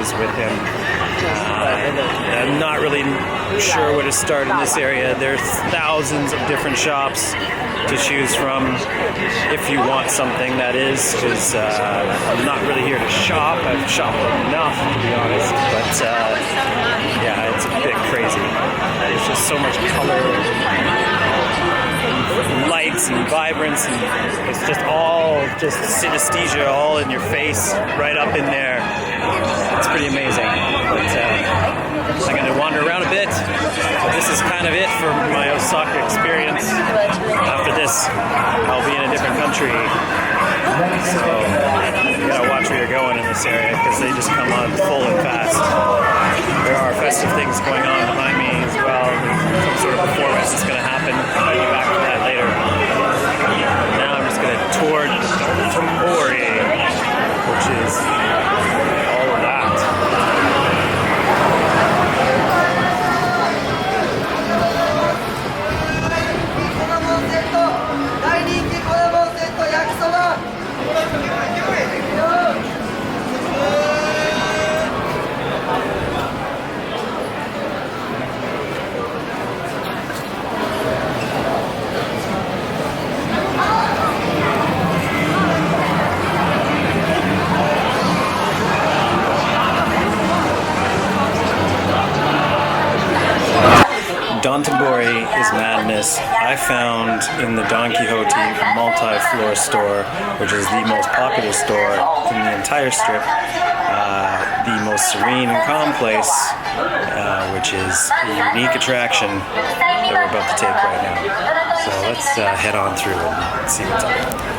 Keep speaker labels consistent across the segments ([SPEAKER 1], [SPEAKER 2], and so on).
[SPEAKER 1] was with him. I'm not really sure where to start in this area. There's thousands of different shops to choose from if you want something, that is, because I'm not really here to shop. I've shopped enough, to be honest, but yeah, it's a bit crazy. There's just so much color, and lights and vibrance, and it's just all just synesthesia all in your face, right up in there. It's pretty amazing. But I'm going to wander around a bit. This is kind of it for my Osaka experience. After this, I'll be in a different country. So you gotta watch where you're going in this area because they just come on full and fast. There are festive things going on behind me as well. There's some sort of performance that's going to happen. I'll be back to that later. Now I'm just going to tour Dotombori, which is all of that. Dotombori is madness. I found in the Don Quixote multi-floor store, which is the most popular store in the entire strip, the most serene and calm place, which is a unique attraction that we're about to take right now. So let's head on through and see what's up.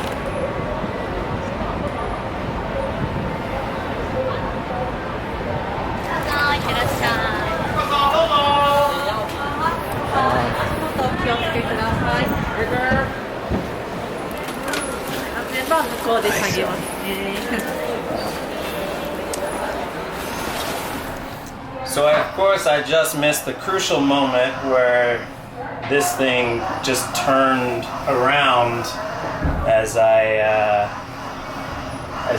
[SPEAKER 1] So of course I just missed the crucial moment where this thing just turned around as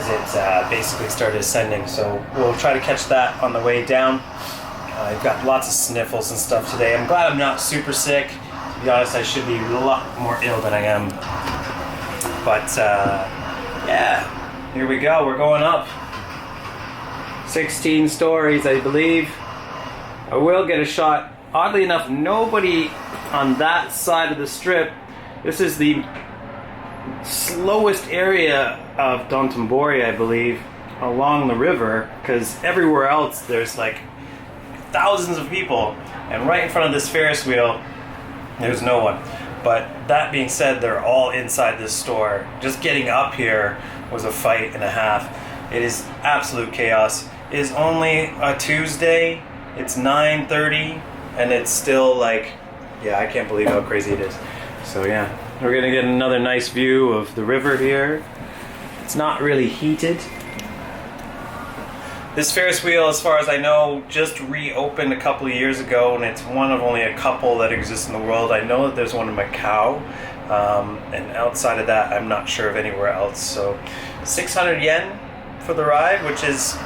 [SPEAKER 1] it basically started ascending. So we'll try to catch that on the way down. I've got lots of sniffles and stuff today. I'm glad I'm not super sick. To be honest, I should be a lot more ill than I am. But yeah, here we go. We're going up. 16 stories, I believe. I will get a shot. Oddly enough, nobody on that side of the strip. This is the slowest area of Dotombori, I believe, along the river, because everywhere else there's like thousands of people, and right in front of this Ferris wheel there's no one. But that being said, they're all inside this store. Just getting up here was a fight and a half. It is absolute chaos. It is only a Tuesday. It's 9:30 and it's still like, yeah, I can't believe how crazy it is. So yeah, we're gonna get another nice view of the river here. It's not really heated. This Ferris wheel, as far as I know, just reopened a couple of years ago, and it's one of only a couple that exist in the world. I know that there's one in Macau, and outside of that, I'm not sure of anywhere else. So 600 yen for the ride, which is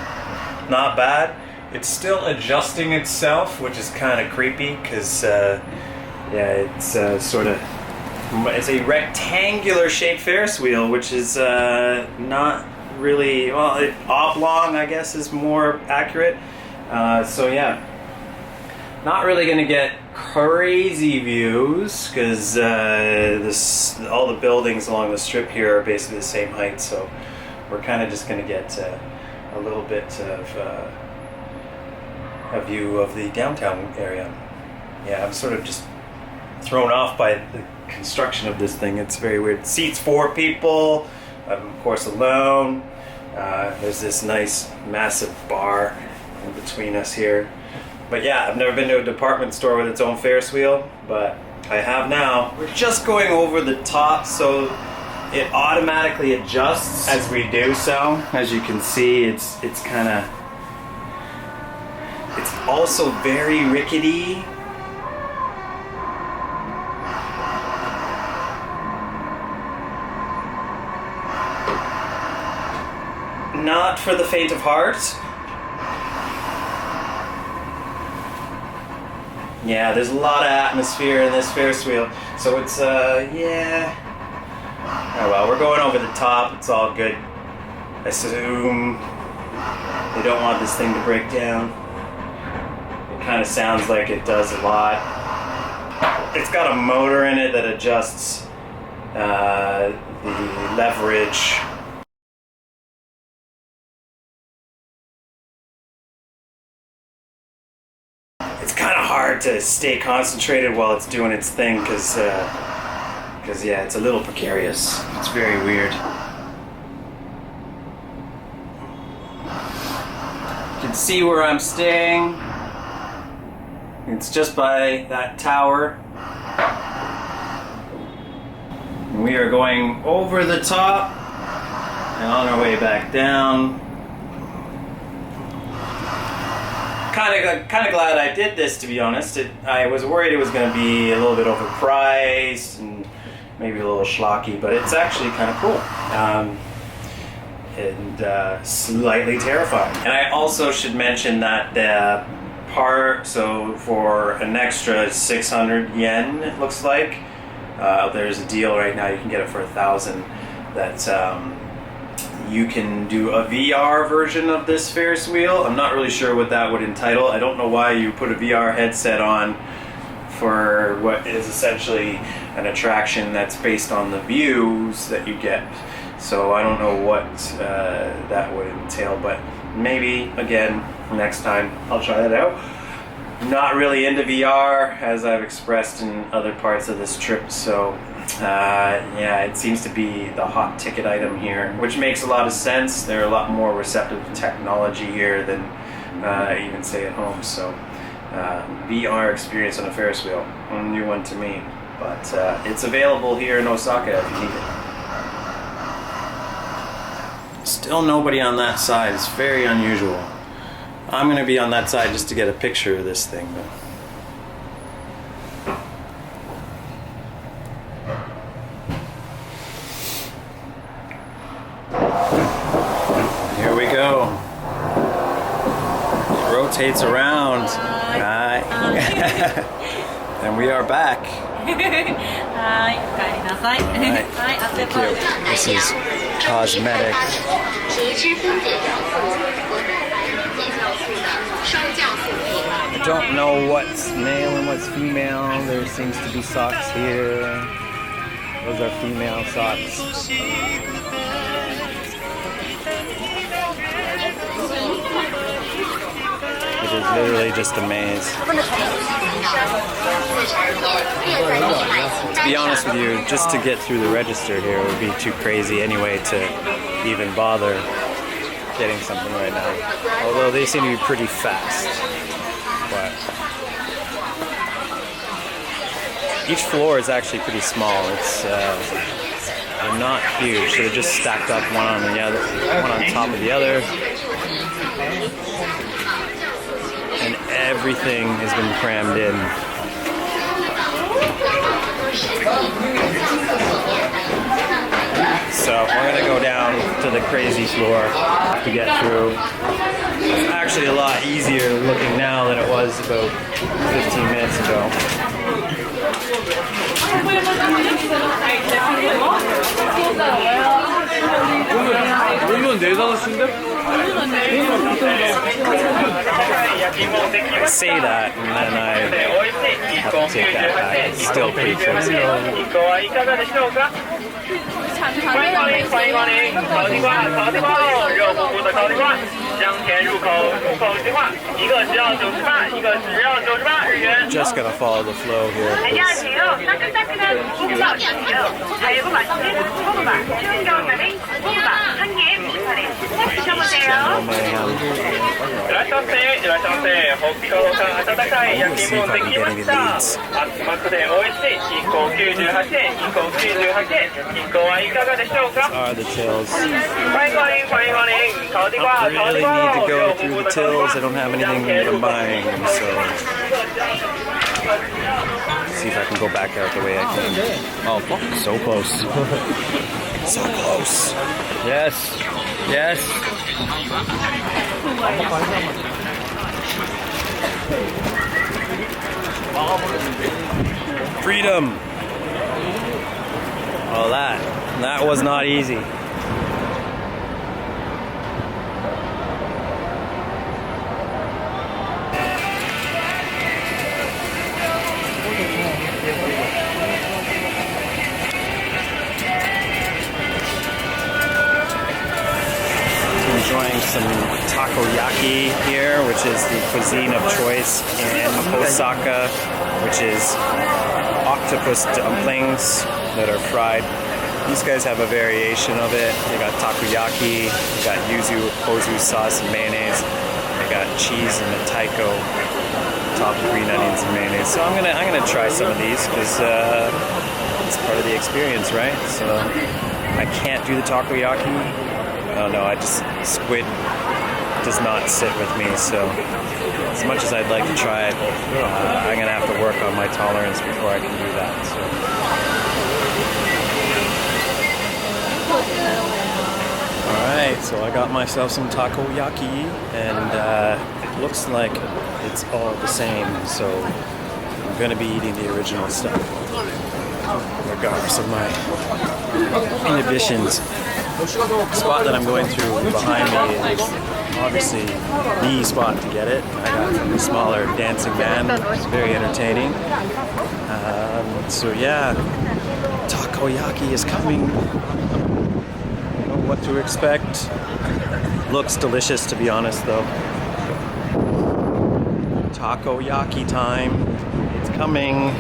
[SPEAKER 1] not bad. It's still adjusting itself, which is kind of creepy, because yeah, it's it's a rectangular shaped Ferris wheel, which is not really, well, oblong, I guess, is more accurate. So yeah, not really gonna get crazy views because all the buildings along the strip here are basically the same height. So we're kind of just gonna get a little bit of a view of the downtown area. Yeah, I'm sort of just thrown off by the construction of this thing. It's very weird. Seats 4 people. I'm of course alone. There's this nice massive bar in between us here. But yeah, I've never been to a department store with its own Ferris wheel, but I have now. We're just going over the top, so it automatically adjusts as we do so. As you can see, it's also very rickety. Not for the faint of heart. Yeah, there's a lot of atmosphere in this Ferris wheel. So it's, yeah. Oh well, we're going over the top. It's all good. I assume they don't want this thing to break down. It kind of sounds like it does a lot. It's got a motor in it that adjusts the leverage. It's kind of hard to stay concentrated while it's doing its thing because yeah, it's a little precarious. It's very weird. You can see where I'm staying. It's just by that tower. And we are going over the top and on our way back down. Kind of glad I did this, to be honest. I was worried it was going to be a little bit overpriced and maybe a little schlocky, but it's actually kind of cool and slightly terrifying. And I also should mention that the so for an extra 600 yen, it looks like, there's a deal right now. You can get it for 1,000. That you can do a VR version of this Ferris wheel. I'm not really sure what that would entitle. I don't know why you put a VR headset on for what is essentially an attraction that's based on the views that you get. So I don't know what that would entail, but maybe, again, next time I'll try that out. Not really into VR, as I've expressed in other parts of this trip, so yeah, it seems to be the hot ticket item here, which makes a lot of sense. They're a lot more receptive to technology here than even say at home, so VR experience on a Ferris wheel, a new one to me, but it's available here in Osaka if you need it. Still nobody on that side. It's very unusual. I'm going to be on that side just to get a picture of this thing, though. Here we go. It rotates around. Hi. And we are back.
[SPEAKER 2] Hi.
[SPEAKER 1] Right. Thank you. This is cosmetic. I don't know what's male and what's female. There seems to be socks here. Those are female socks. It is literally just a maze. To be honest with you, just to get through the register here would be too crazy anyway to even bother getting something right now. Although they seem to be pretty fast. But each floor is actually pretty small. It's they're not huge. So they're just stacked up one on the other, one on top of the other. And everything has been crammed in. So we're gonna go down to the crazy floor to get through. It's actually a lot easier looking now than it was about 15 minutes ago. I say that and then I have to take that back. It's still pretty crazy. Just gonna follow the flow here. General mayhem. Let's see if I can get any leads. These are the tills. I really need to go through the tills. I don't have anything I'm buying, so see if I can go back out the way I came. Oh, so close. So close. Yes. Yes. Freedom. Oh, that was not easy. Enjoying some takoyaki here, which is the cuisine of choice in Osaka, which is octopus dumplings that are fried. These guys have a variation of it. They got takoyaki, they got yuzu, ozu sauce and mayonnaise. They got cheese and a taiko, topped with green onions and mayonnaise. So I'm gonna try some of these because it's part of the experience, right? So I can't do the takoyaki. Oh no, squid does not sit with me, so as much as I'd like to try it, I'm gonna have to work on my tolerance before I can do that. So. Alright, so I got myself some takoyaki, and it looks like it's all the same, so I'm gonna be eating the original stuff, regardless of my inhibitions. The spot that I'm going through behind me is obviously the spot to get it. I got a smaller dancing man. It's very entertaining. So yeah, takoyaki is coming. I don't know what to expect. Looks delicious, to be honest, though. Takoyaki time. It's coming.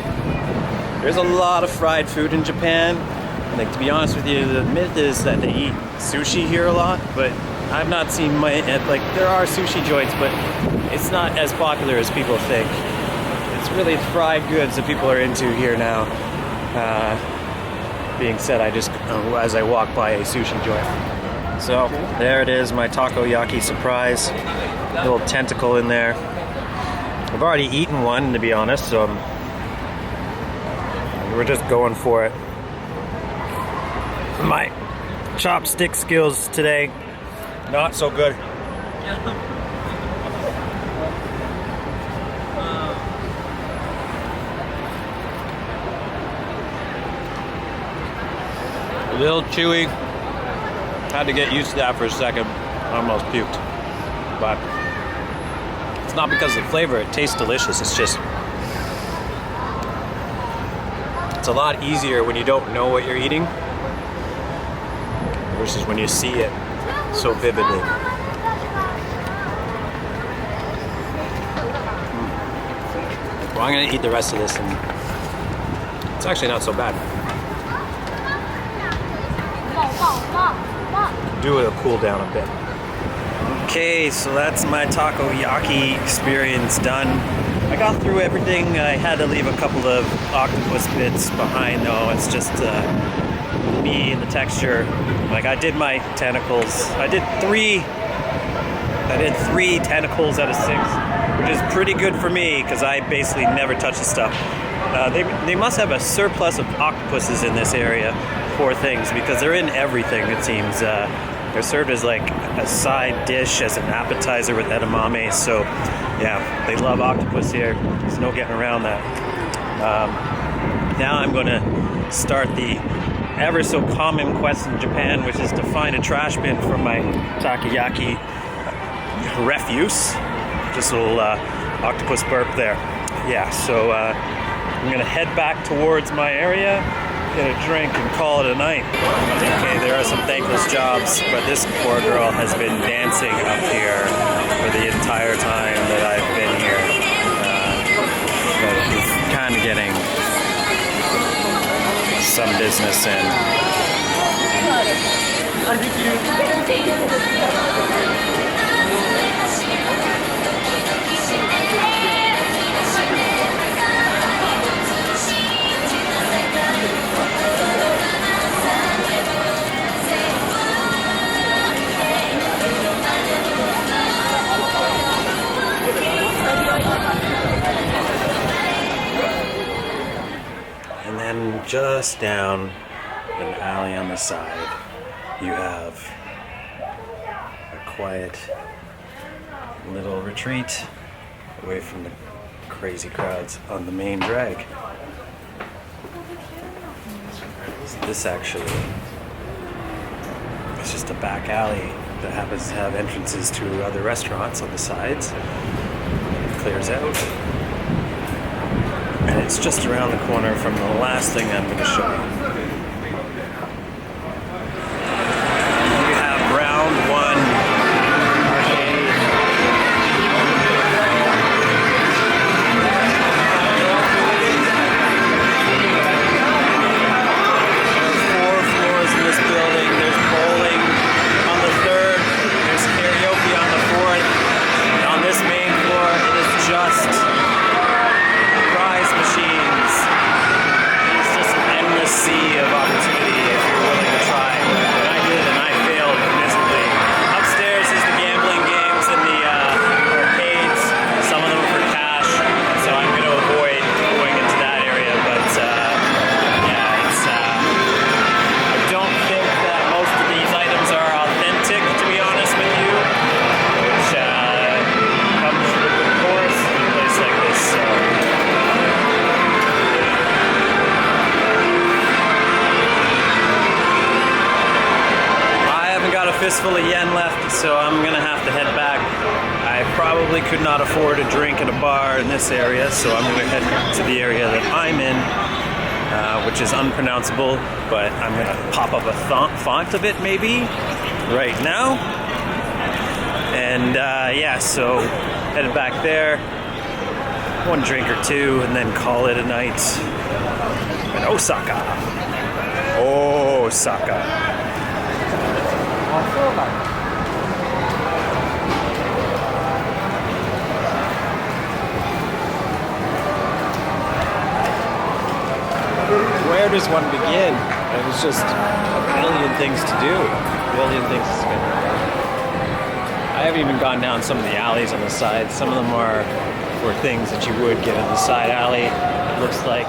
[SPEAKER 1] There's a lot of fried food in Japan. Like, to be honest with you, the myth is that they eat sushi here a lot, but I've not seen there are sushi joints, but it's not as popular as people think. It's really fried goods that people are into here now. Being said, as I walk by a sushi joint. So, there it is, my takoyaki surprise. Little tentacle in there. I've already eaten one, to be honest, so we're just going for it. My chopstick skills today, not so good. A little chewy. Had to get used to that for a second. I almost puked. But it's not because of the flavor, it tastes delicious. It's just, it's a lot easier when you don't know what you're eating versus when you see it so vividly. Well, I'm gonna eat the rest of this, and it's actually not so bad. Do it, cool down a bit. Okay, so that's my takoyaki experience done. I got through everything. I had to leave a couple of octopus bits behind, though. It's just me and the texture. Like, I did my tentacles. I did three tentacles out of 6, which is pretty good for me because I basically never touch the stuff. They must have a surplus of octopuses in this area, poor things, because they're in everything, it seems. They're served as like a side dish, as an appetizer with edamame. So yeah, they love octopus here. There's no getting around that. Now I'm going to start the ever so common quest in Japan, which is to find a trash bin for my takoyaki refuse. Just a little octopus burp there. Yeah, so I'm gonna head back towards my area, get a drink, and call it a night. Okay, there are some thankless jobs, but this poor girl has been dancing up here for the entire time that I've been here. But she's kind of getting some business in. And then just down an alley on the side, you have a quiet little retreat away from the crazy crowds on the main drag. This actually is just a back alley that happens to have entrances to other restaurants on the sides. It clears out. And it's just around the corner from the last thing I'm going to show you. We have round one arcade. There's 4 floors in this building. There's bowling on the 3rd. There's karaoke on the 4th. And on this main floor, it is just prize machines. It's just an endless sea of opportunity if you're willing to try. And I did, and I failed miserably. Upstairs is the gambling games and the arcades. Some of them are for cash, so I'm going to avoid going into that area. But yeah, it's. I don't think that most of these items are authentic, to be honest with you, which comes with the course in a place like this. So. Got a fistful of yen left, so I'm gonna have to head back. I probably could not afford a drink at a bar in this area, so I'm gonna head to the area that I'm in, which is unpronounceable, but I'm gonna pop up a font of it maybe right now. And yeah, so headed back there, 1 drink or 2, and then call it a night in Osaka. Osaka. Where does one begin? There's just a billion things to do. A billion things to spend. I haven't even gone down some of the alleys on the side. Some of them are for things that you would get in the side alley. It looks like